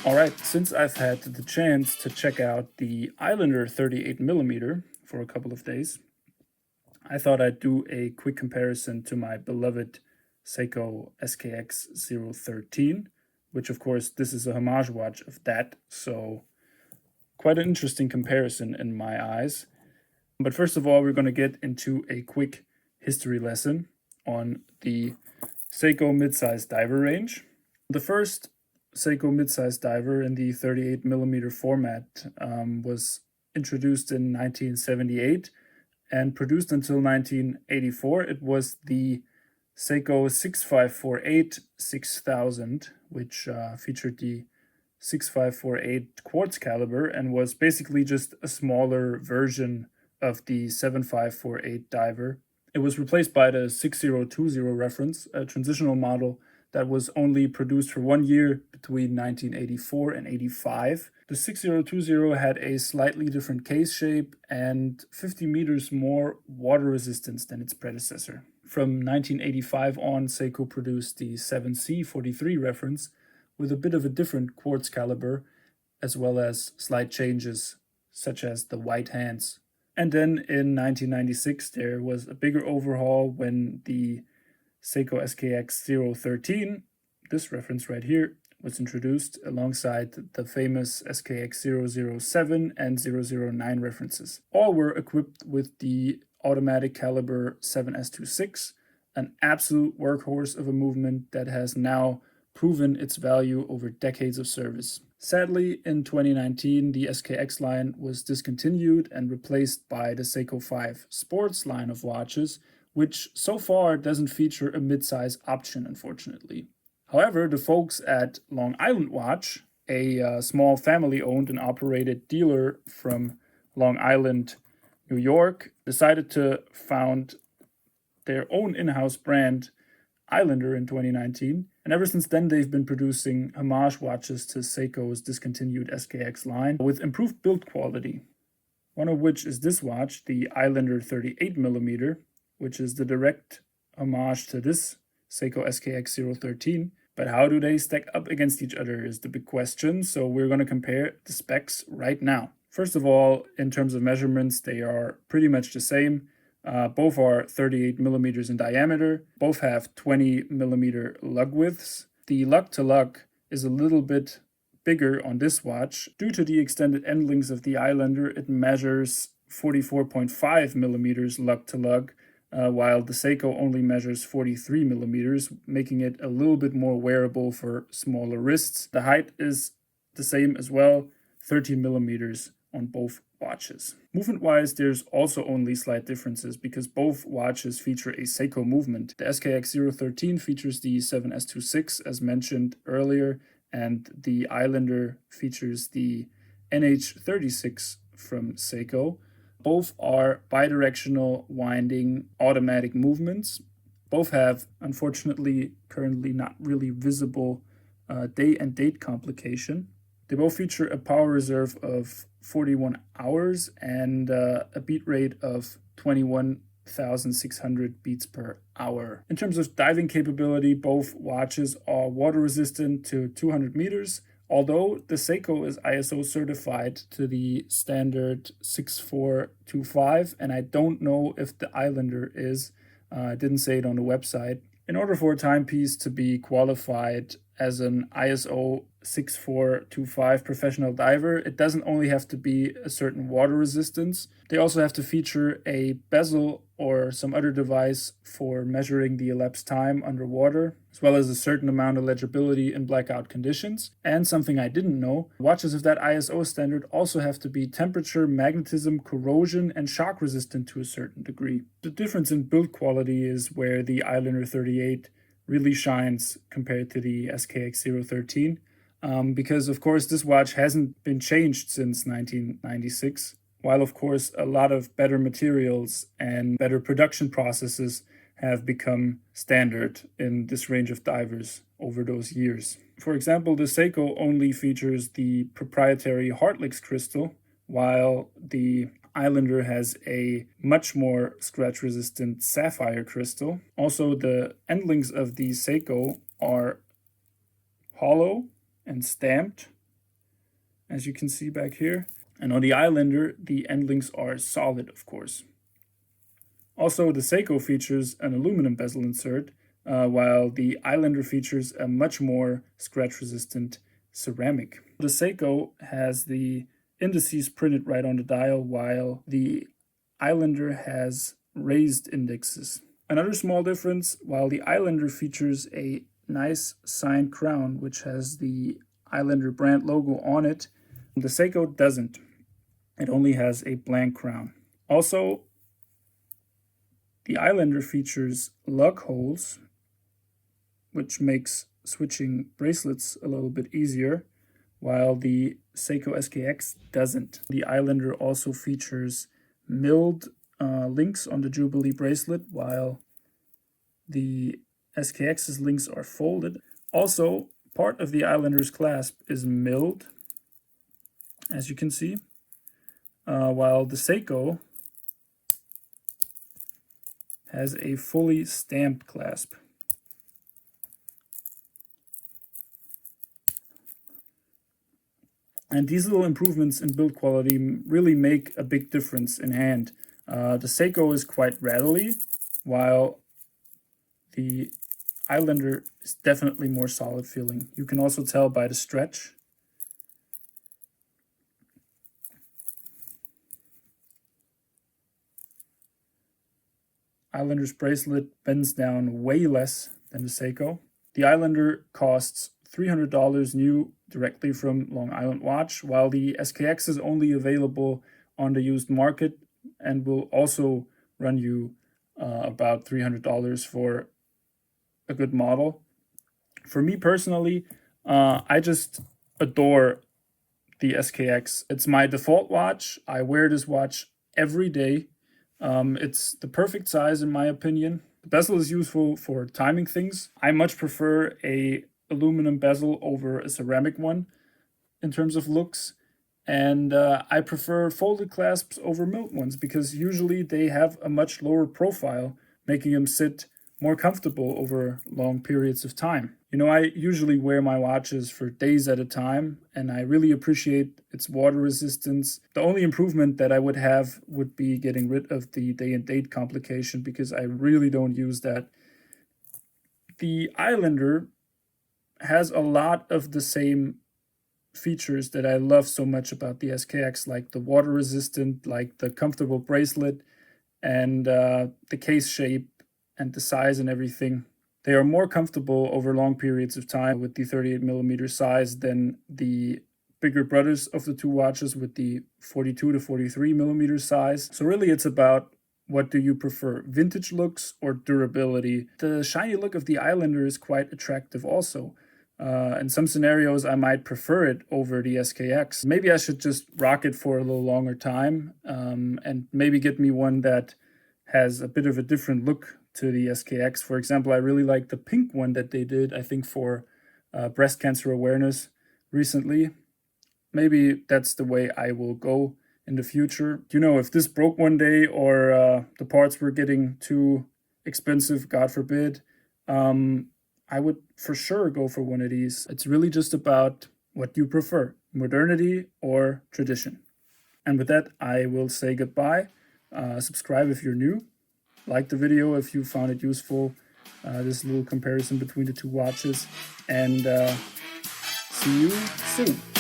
Alright, since I've had the chance to check out the Islander 38mm for a couple of days, I thought I'd do a quick comparison to my beloved Seiko SKX013, which of course this is a Homage watch of that, so quite an interesting comparison in my eyes. But first of all, we're going to get into a quick history lesson on the Seiko mid-size diver range. The first Seiko mid-size diver in the 38mm format was introduced in 1978 and produced until 1984. It was the Seiko 6548-6000, which featured the 6548 quartz caliber and was basically just a smaller version of the 7548 diver. It was replaced by the 6020 reference, a transitional model that was only produced for 1 year between 1984 and 85. The 6020 had a slightly different case shape and 50 meters more water resistance than its predecessor. From 1985 on, Seiko produced the 7C43 reference with a bit of a different quartz caliber, as well as slight changes such as the white hands. And then in 1996 there was a bigger overhaul when the Seiko SKX013, this reference right here, was introduced alongside the famous SKX007 and 009 references. All were equipped with the automatic caliber 7S26, an absolute workhorse of a movement that has now proven its value over decades of service. Sadly, in 2019, the SKX line was discontinued and replaced by the Seiko 5 Sports line of watches, which so far doesn't feature a mid-size option, unfortunately. However, the folks at Long Island Watch, a small family-owned and operated dealer from Long Island, New York, decided to found their own in-house brand, Islander, in 2019, and ever since then they've been producing homage watches to Seiko's discontinued SKX line with improved build quality. One of which is this watch, the Islander 38mm, which is the direct homage to this Seiko SKX013. But how do they stack up against each other is the big question, so we're going to compare the specs right now. First of all, in terms of measurements, they are pretty much the same. Both are 38 millimeters in diameter. Both have 20 millimeter lug widths. The lug to lug is a little bit bigger on this watch. Due to the extended end links of the Islander, it measures 44.5 millimeters lug to lug, while the Seiko only measures 43 millimeters, making it a little bit more wearable for smaller wrists. The height is the same as well, 13 millimeters on both watches. Movement-wise, there's also only slight differences because both watches feature a Seiko movement. The SKX013 features the 7S26 as mentioned earlier, and the Islander features the NH36 from Seiko. Both are bidirectional winding automatic movements. Both have, unfortunately, currently not really visible day and date complication. They both feature a power reserve of 41 hours and a beat rate of 21,600 beats per hour. In terms of diving capability, both watches are water resistant to 200 meters, although the Seiko is ISO certified to the standard 6425, and I don't know if the Islander is. I didn't say it on the website. In order for a timepiece to be qualified as an ISO 6425 professional diver, it doesn't only have to be a certain water resistance. They also have to feature a bezel or some other device for measuring the elapsed time underwater, as well as a certain amount of legibility in blackout conditions. And something I didn't know, watches of that ISO standard also have to be temperature, magnetism, corrosion, and shock resistant to a certain degree. The difference in build quality is where the Islander 38 really shines compared to the SKX013. Because of course this watch hasn't been changed since 1996, while of course a lot of better materials and better production processes have become standard in this range of divers over those years. For example, the Seiko only features the proprietary Hartlix crystal, while the Islander has a much more scratch-resistant sapphire crystal. Also, the end links of the Seiko are hollow and stamped, as you can see back here. And on the Islander, the end links are solid, of course. Also, the Seiko features an aluminum bezel insert, while the Islander features a much more scratch-resistant ceramic. The Seiko has the indices printed right on the dial, while the Islander has raised indexes. Another small difference, while the Islander features a nice signed crown, which has the Islander brand logo on it, the Seiko doesn't. It only has a blank crown. Also, the Islander features lug holes, which makes switching bracelets a little bit easier, while the Seiko SKX doesn't. The Islander also features milled links on the Jubilee bracelet, while the SKX's links are folded. Also, part of the Islander's clasp is milled, as you can see, while the Seiko has a fully stamped clasp. And these little improvements in build quality really make a big difference in hand. The Seiko is quite rattly, while the Islander is definitely more solid feeling. You can also tell by the stretch. Islander's bracelet bends down way less than the Seiko. The Islander costs $300 new directly from Long Island Watch, while the SKX is only available on the used market and will also run you about $300 for a good model. For me personally, I just adore the SKX. It's my default watch. I wear this watch every day. It's the perfect size in my opinion. The bezel is useful for timing things. I much prefer a aluminum bezel over a ceramic one in terms of looks. And I prefer folded clasps over milled ones because usually they have a much lower profile, making them sit more comfortable over long periods of time. You know, I usually wear my watches for days at a time, and I really appreciate its water resistance. The only improvement that I would have would be getting rid of the day and date complication because I really don't use that. The Islander has a lot of the same features that I love so much about the SKX, like the water resistant, like the comfortable bracelet, and the case shape and the size and everything. They are more comfortable over long periods of time with the 38mm size than the bigger brothers of the two watches with the 42 to 43mm size. So really it's about what do you prefer, vintage looks or durability. The shiny look of the Islander is quite attractive also. In some scenarios, I might prefer it over the SKX. Maybe I should just rock it for a little longer time and maybe get me one that has a bit of a different look to the SKX. For example, I really like the pink one that they did, I think for breast cancer awareness recently. Maybe that's the way I will go in the future. You know, if this broke one day or the parts were getting too expensive, God forbid, I would for sure go for one of these. It's really just about what you prefer, modernity or tradition. And with that, I will say goodbye. Subscribe if you're new. Like the video if you found it useful. This little comparison between the two watches. And see you soon.